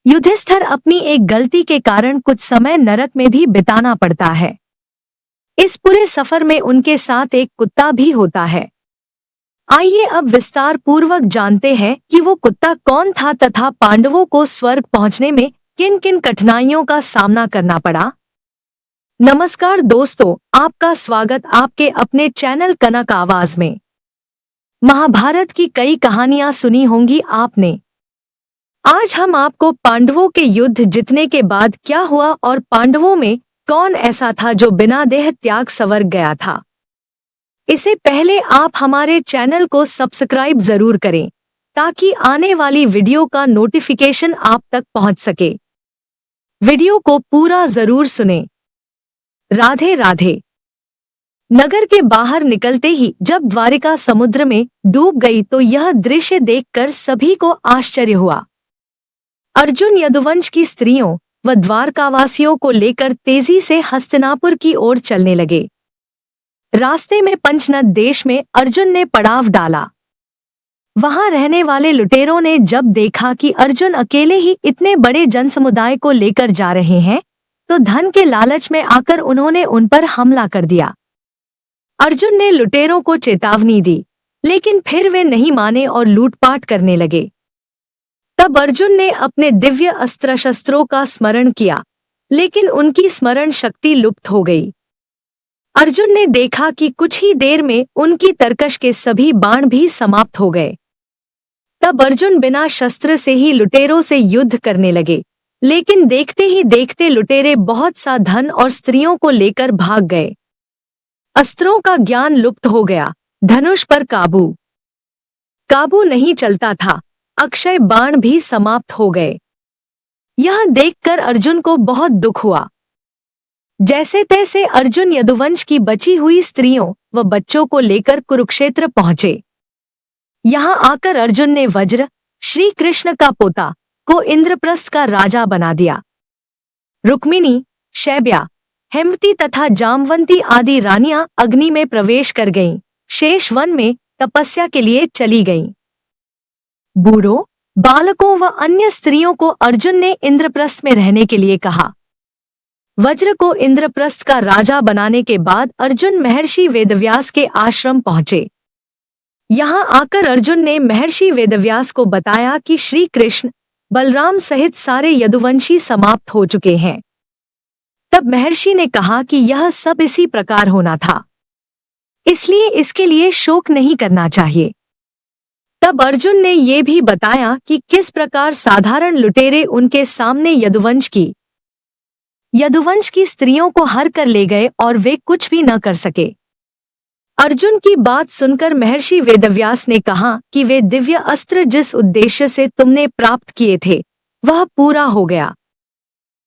युधिष्ठिर अपनी एक गलती के कारण कुछ समय नरक में भी बिताना पड़ता है। इस पूरे सफर में उनके साथ एक कुत्ता भी होता है। आइए अब विस्तार पूर्वक जानते हैं कि वो कुत्ता कौन था तथा पांडवों को स्वर्ग पहुंचने में किन किन कठिनाइयों का सामना करना पड़ा। नमस्कार दोस्तों, आपका स्वागत आपके अपने चैनल कनक आवाज में। महाभारत की कई कहानियां सुनी होंगी आपने। आज हम आपको पांडवों के युद्ध जीतने के बाद क्या हुआ और पांडवों में कौन ऐसा था जो बिना देह त्याग स्वर्ग गया था। इससे पहले आप हमारे चैनल को सब्सक्राइब जरूर करें ताकि आने वाली वीडियो का नोटिफिकेशन आप तक पहुंच सके। वीडियो को पूरा जरूर सुनें। राधे राधे। नगर के बाहर निकलते ही जब द्वारिका समुद्र में डूब गई तो यह दृश्य देखकर सभी को आश्चर्य हुआ। अर्जुन यदुवंश की स्त्रियों व द्वारकावासियों को लेकर तेजी से हस्तिनापुर की ओर चलने लगे। रास्ते में पंचनद देश में अर्जुन ने पड़ाव डाला। वहां रहने वाले लुटेरों ने जब देखा कि अर्जुन अकेले ही इतने बड़े जनसमुदाय को लेकर जा रहे हैं तो धन के लालच में आकर उन्होंने उन पर हमला कर दिया। अर्जुन ने लुटेरों को चेतावनी दी, लेकिन फिर वे नहीं माने और लूटपाट करने लगे। तब अर्जुन ने अपने दिव्य अस्त्र शस्त्रों का स्मरण किया, लेकिन उनकी स्मरण शक्ति लुप्त हो गई। अर्जुन ने देखा कि कुछ ही देर में उनकी तरकश के सभी बाण भी समाप्त हो गए। तब अर्जुन बिना शस्त्र से ही लुटेरों से युद्ध करने लगे, लेकिन देखते ही देखते लुटेरे बहुत सा धन और स्त्रियों को लेकर भाग गए। अस्त्रों का ज्ञान लुप्त हो गया, धनुष पर काबू नहीं चलता था, अक्षय बाण भी समाप्त हो गए। यह देखकर अर्जुन को बहुत दुख हुआ। जैसे तैसे अर्जुन यदुवंश की बची हुई स्त्रियों व बच्चों को लेकर कुरुक्षेत्र पहुंचे। यहाँ आकर अर्जुन ने वज्र, श्री कृष्ण का पोता, को इंद्रप्रस्थ का राजा बना दिया। रुक्मिणी, शैब्या, हेमवती तथा जामवंती आदि रानियां अग्नि में प्रवेश कर गईं, शेष वन में तपस्या के लिए चली गईं। बूढ़ों, बालकों व अन्य स्त्रियों को अर्जुन ने इंद्रप्रस्थ में रहने के लिए कहा। वज्र को इंद्रप्रस्थ का राजा बनाने के बाद अर्जुन महर्षि वेदव्यास के आश्रम पहुंचे। यहाँ आकर अर्जुन ने महर्षि वेदव्यास को बताया कि श्री कृष्ण, बलराम सहित सारे यदुवंशी समाप्त हो चुके हैं। तब महर्षि ने कहा कि यह सब इसी प्रकार होना था, इसलिए इसके लिए शोक नहीं करना चाहिए। तब अर्जुन ने ये भी बताया कि किस प्रकार साधारण लुटेरे उनके सामने यदुवंश की स्त्रियों को हर कर ले गए और वे कुछ भी न कर सके। अर्जुन की बात सुनकर महर्षि वेदव्यास ने कहा कि वे दिव्य अस्त्र जिस उद्देश्य से तुमने प्राप्त किए थे वह पूरा हो गया,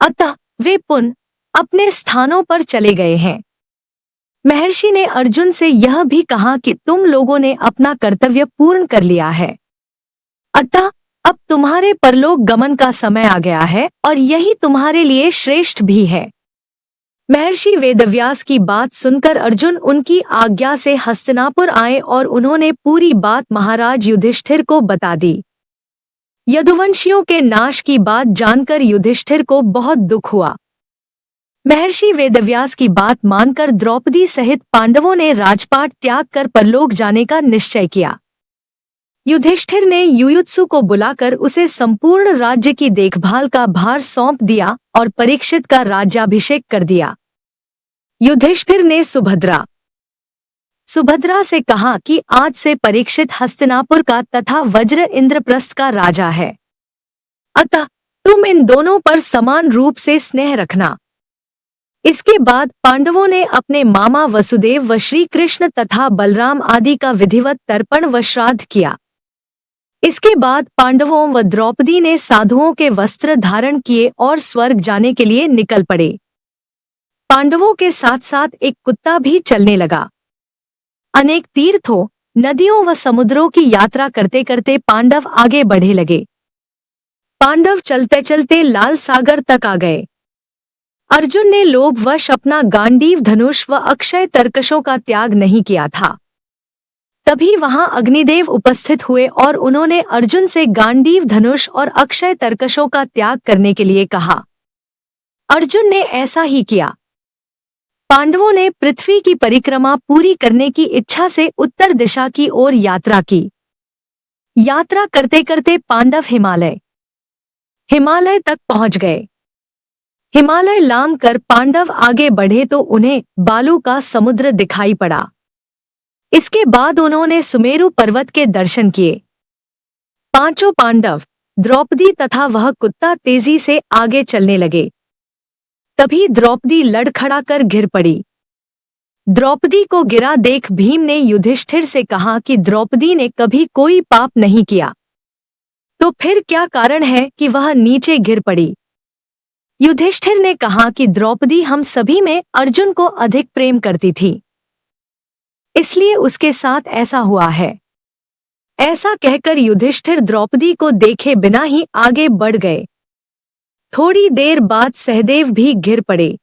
अतः वे पुनः अपने स्थानों पर चले गए हैं। महर्षि ने अर्जुन से यह भी कहा कि तुम लोगों ने अपना कर्तव्य पूर्ण कर लिया है, अतः अब तुम्हारे परलोक गमन का समय आ गया है और यही तुम्हारे लिए श्रेष्ठ भी है। महर्षि वेदव्यास की बात सुनकर अर्जुन उनकी आज्ञा से हस्तिनापुर आए और उन्होंने पूरी बात महाराज युधिष्ठिर को बता दी। यदुवंशियों के नाश की बात जानकर युधिष्ठिर को बहुत दुख हुआ। महर्षि वेदव्यास की बात मानकर द्रौपदी सहित पांडवों ने राजपाट त्याग कर परलोक जाने का निश्चय किया। युधिष्ठिर ने युयुत्सु को बुलाकर उसे संपूर्ण राज्य की देखभाल का भार सौंप दिया और परीक्षित का राज्याभिषेक कर दिया। युधिष्ठिर ने सुभद्रा से कहा कि आज से परीक्षित हस्तिनापुर का तथा वज्र इंद्रप्रस्थ का राजा है, अतः तुम इन दोनों पर समान रूप से स्नेह रखना। इसके बाद पांडवों ने अपने मामा वसुदेव व श्री कृष्ण तथा बलराम आदि का विधिवत तर्पण व श्राद्ध किया। इसके बाद पांडवों व द्रौपदी ने साधुओं के वस्त्र धारण किए और स्वर्ग जाने के लिए निकल पड़े। पांडवों के साथ साथ एक कुत्ता भी चलने लगा। अनेक तीर्थों, नदियों व समुद्रों की यात्रा करते करते पांडव आगे बढ़े लगे। पांडव चलते चलते लाल सागर तक आ गए। अर्जुन ने लोभवश अपना गांडीव धनुष व अक्षय तरकशों का त्याग नहीं किया था। तभी वहां अग्निदेव उपस्थित हुए और उन्होंने अर्जुन से गांडीव धनुष और अक्षय तरकशों का त्याग करने के लिए कहा। अर्जुन ने ऐसा ही किया। पांडवों ने पृथ्वी की परिक्रमा पूरी करने की इच्छा से उत्तर दिशा की ओर यात्रा की। यात्रा करते करते पांडव हिमालय तक पहुंच गए। हिमालय लांघ कर पांडव आगे बढ़े तो उन्हें बालू का समुद्र दिखाई पड़ा। इसके बाद उन्होंने सुमेरु पर्वत के दर्शन किए। पांचों पांडव, द्रौपदी तथा वह कुत्ता तेजी से आगे चलने लगे। तभी द्रौपदी लड़खड़ाकर गिर पड़ी। द्रौपदी को गिरा देख भीम ने युधिष्ठिर से कहा कि द्रौपदी ने कभी कोई पाप नहीं किया, तो फिर क्या कारण है कि वह नीचे गिर पड़ी। युधिष्ठिर ने कहा कि द्रौपदी हम सभी में अर्जुन को अधिक प्रेम करती थी, इसलिए उसके साथ ऐसा हुआ है। ऐसा कहकर युधिष्ठिर द्रौपदी को देखे बिना ही आगे बढ़ गए। थोड़ी देर बाद सहदेव भी गिर पड़े।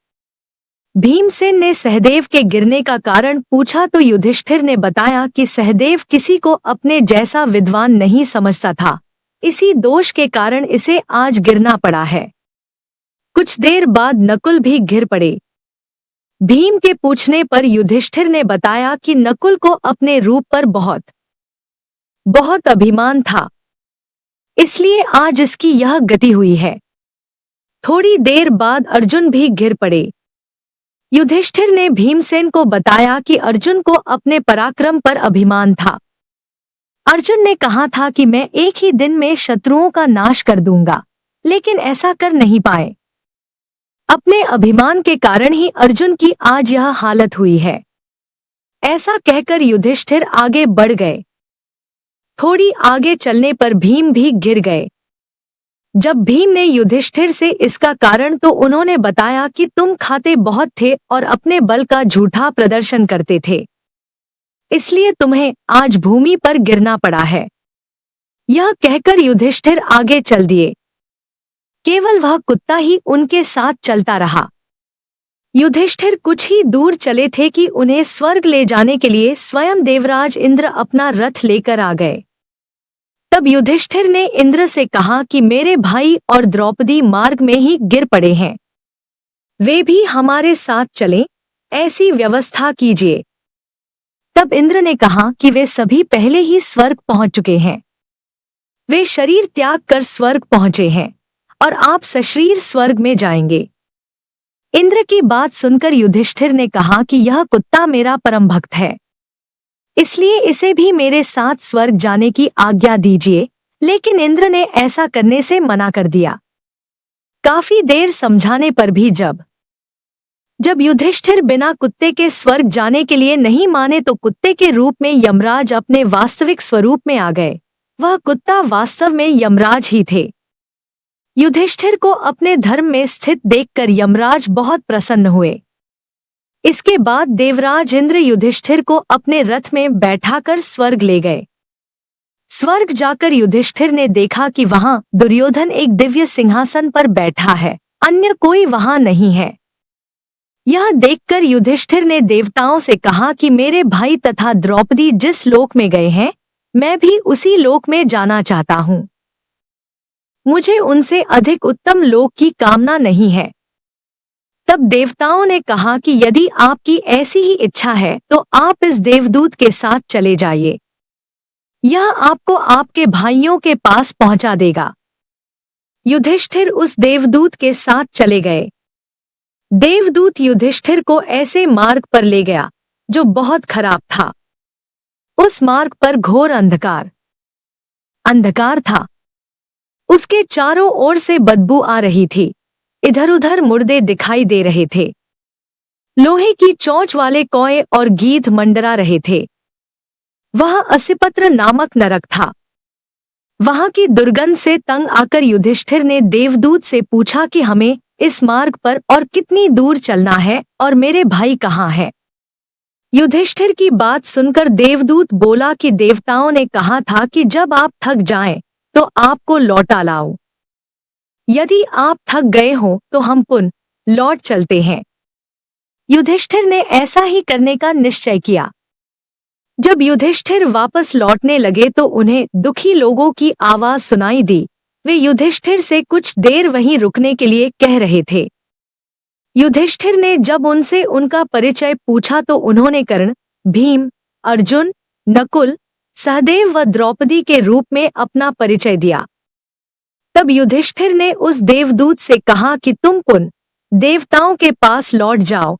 भीमसेन ने सहदेव के गिरने का कारण पूछा तो युधिष्ठिर ने बताया कि सहदेव किसी को अपने जैसा विद्वान नहीं समझता था, इसी दोष के कारण इसे आज गिरना पड़ा है। कुछ देर बाद नकुल भी गिर पड़े। भीम के पूछने पर युधिष्ठिर ने बताया कि नकुल को अपने रूप पर बहुत अभिमान था, इसलिए आज इसकी यह गति हुई है। थोड़ी देर बाद अर्जुन भी गिर पड़े। युधिष्ठिर ने भीमसेन को बताया कि अर्जुन को अपने पराक्रम पर अभिमान था। अर्जुन ने कहा था कि मैं एक ही दिन में शत्रुओं का नाश कर दूंगा, लेकिन ऐसा कर नहीं पाए। अपने अभिमान के कारण ही अर्जुन की आज यह हालत हुई है। ऐसा कहकर युधिष्ठिर आगे बढ़ गए। थोड़ी आगे चलने पर भीम भी गिर गए। जब भीम ने युधिष्ठिर से इसका कारण तो उन्होंने बताया कि तुम खाते बहुत थे और अपने बल का झूठा प्रदर्शन करते थे, इसलिए तुम्हें आज भूमि पर गिरना पड़ा है। यह कहकर युधिष्ठिर आगे चल दिए। केवल वह कुत्ता ही उनके साथ चलता रहा। युधिष्ठिर कुछ ही दूर चले थे कि उन्हें स्वर्ग ले जाने के लिए स्वयं देवराज इंद्र अपना रथ लेकर आ गए। तब युधिष्ठिर ने इंद्र से कहा कि मेरे भाई और द्रौपदी मार्ग में ही गिर पड़े हैं, वे भी हमारे साथ चलें, ऐसी व्यवस्था कीजिए। तब इंद्र ने कहा कि वे सभी पहले ही स्वर्ग पहुंच चुके हैं, वे शरीर त्याग कर स्वर्ग पहुंचे हैं और आप सशरीर स्वर्ग में जाएंगे। इंद्र की बात सुनकर युधिष्ठिर ने कहा कि यह कुत्ता मेरा परम भक्त है, इसलिए इसे भी मेरे साथ स्वर्ग जाने की आज्ञा दीजिए। लेकिन इंद्र ने ऐसा करने से मना कर दिया। काफी देर समझाने पर भी जब युधिष्ठिर बिना कुत्ते के स्वर्ग जाने के लिए नहीं माने तो कुत्ते के रूप में यमराज अपने वास्तविक स्वरूप में आ गए। वह कुत्ता वास्तव में यमराज ही थे। युधिष्ठिर को अपने धर्म में स्थित देखकर यमराज बहुत प्रसन्न हुए। इसके बाद देवराज इंद्र युधिष्ठिर को अपने रथ में बैठाकर स्वर्ग ले गए। स्वर्ग जाकर युधिष्ठिर ने देखा कि वहां दुर्योधन एक दिव्य सिंहासन पर बैठा है, अन्य कोई वहां नहीं है। यह देखकर युधिष्ठिर ने देवताओं से कहा कि मेरे भाई तथा द्रौपदी जिस लोक में गए हैं, मैं भी उसी लोक में जाना चाहता हूं। मुझे उनसे अधिक उत्तम लोक की कामना नहीं है। तब देवताओं ने कहा कि यदि आपकी ऐसी ही इच्छा है तो आप इस देवदूत के साथ चले जाइए, यह आपको आपके भाइयों के पास पहुंचा देगा। युधिष्ठिर उस देवदूत के साथ चले गए। देवदूत युधिष्ठिर को ऐसे मार्ग पर ले गया जो बहुत खराब था। उस मार्ग पर घोर अंधकार था। उसके चारों ओर से बदबू आ रही थी। इधर उधर मुर्दे दिखाई दे रहे थे। लोहे की चोंच वाले कौए और गीध मंडरा रहे थे। वह असिपत्र नामक नरक था। वहां की दुर्गंध से तंग आकर युधिष्ठिर ने देवदूत से पूछा कि हमें इस मार्ग पर और कितनी दूर चलना है और मेरे भाई कहाँ हैं? युधिष्ठिर की बात सुनकर देवदूत बोला कि देवताओं ने कहा था कि जब आप थक जाएं तो आपको लौटा लाओ। यदि आप थक गए हो तो हम पुनः लौट चलते हैं। युधिष्ठिर ने ऐसा ही करने का निश्चय किया। जब युधिष्ठिर वापस लौटने लगे तो उन्हें दुखी लोगों की आवाज सुनाई दी। वे युधिष्ठिर से कुछ देर वहीं रुकने के लिए कह रहे थे। युधिष्ठिर ने जब उनसे उनका परिचय पूछा तो उन्होंने कर्ण, भीम, अर्जुन, नकुल, सहदेव व द्रौपदी के रूप में अपना परिचय दिया। तब युधिष्ठिर ने उस देवदूत से कहा कि तुम पुनः देवताओं के पास लौट जाओ।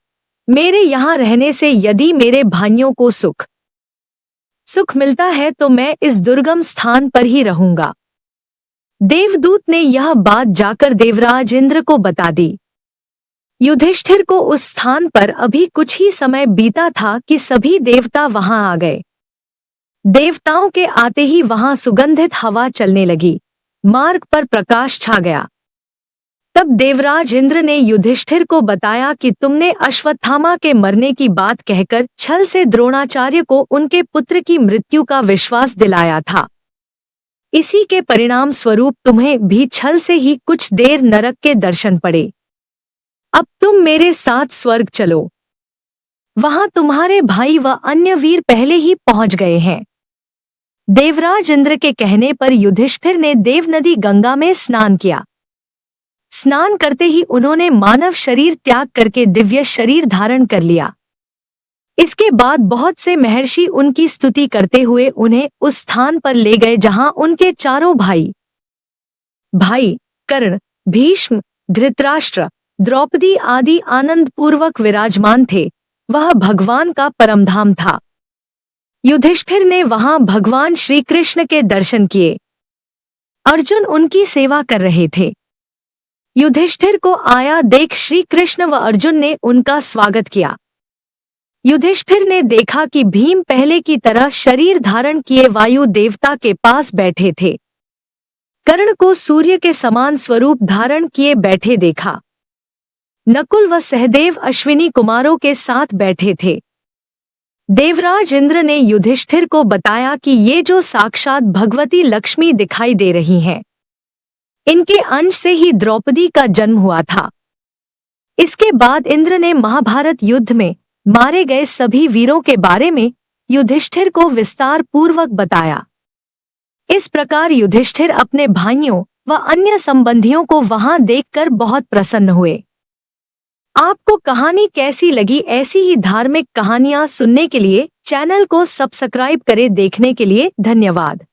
मेरे यहाँ रहने से यदि मेरे भाइयों को सुख मिलता है तो मैं इस दुर्गम स्थान पर ही रहूंगा। देवदूत ने यह बात जाकर देवराज इंद्र को बता दी। युधिष्ठिर को उस स्थान पर अभी कुछ ही समय बीता था कि सभी देवता वहां आ गए। देवताओं के आते ही वहां सुगंधित हवा चलने लगी, मार्ग पर प्रकाश छा गया। तब देवराज इंद्र ने युधिष्ठिर को बताया कि तुमने अश्वत्थामा के मरने की बात कहकर छल से द्रोणाचार्य को उनके पुत्र की मृत्यु का विश्वास दिलाया था। इसी के परिणाम स्वरूप तुम्हें भी छल से ही कुछ देर नरक के दर्शन पड़े। अब तुम मेरे साथ स्वर्ग चलो, वहां तुम्हारे भाई व अन्य वीर पहले ही पहुंच गए हैं। देवराज इंद्र के कहने पर युधिष्ठिर ने देवनदी गंगा में स्नान किया। स्नान करते ही उन्होंने मानव शरीर त्याग करके दिव्य शरीर धारण कर लिया। इसके बाद बहुत से महर्षि उनकी स्तुति करते हुए उन्हें उस स्थान पर ले गए जहां उनके चारों भाई कर्ण, भीष्म, धृतराष्ट्र, द्रौपदी आदि आनंद पूर्वक विराजमान थे। वह भगवान का परमधाम था। युधिष्ठिर ने वहां भगवान श्री कृष्ण के दर्शन किए। अर्जुन उनकी सेवा कर रहे थे। युधिष्ठिर को आया देख श्री कृष्ण व अर्जुन ने उनका स्वागत किया। युधिष्ठिर ने देखा कि भीम पहले की तरह शरीर धारण किए वायु देवता के पास बैठे थे। कर्ण को सूर्य के समान स्वरूप धारण किए बैठे देखा। नकुल व सहदेव अश्विनी कुमारों के साथ बैठे थे। देवराज इंद्र ने युधिष्ठिर को बताया कि ये जो साक्षात भगवती लक्ष्मी दिखाई दे रही हैं, इनके अंश से ही द्रौपदी का जन्म हुआ था। इसके बाद इंद्र ने महाभारत युद्ध में मारे गए सभी वीरों के बारे में युधिष्ठिर को विस्तार पूर्वक बताया। इस प्रकार युधिष्ठिर अपने भाइयों व अन्य संबंधियों को वहां देखकर बहुत प्रसन्न हुए। आपको कहानी कैसी लगी? ऐसी ही धार्मिक कहानियां सुनने के लिए चैनल को सब्सक्राइब करें। देखने के लिए धन्यवाद।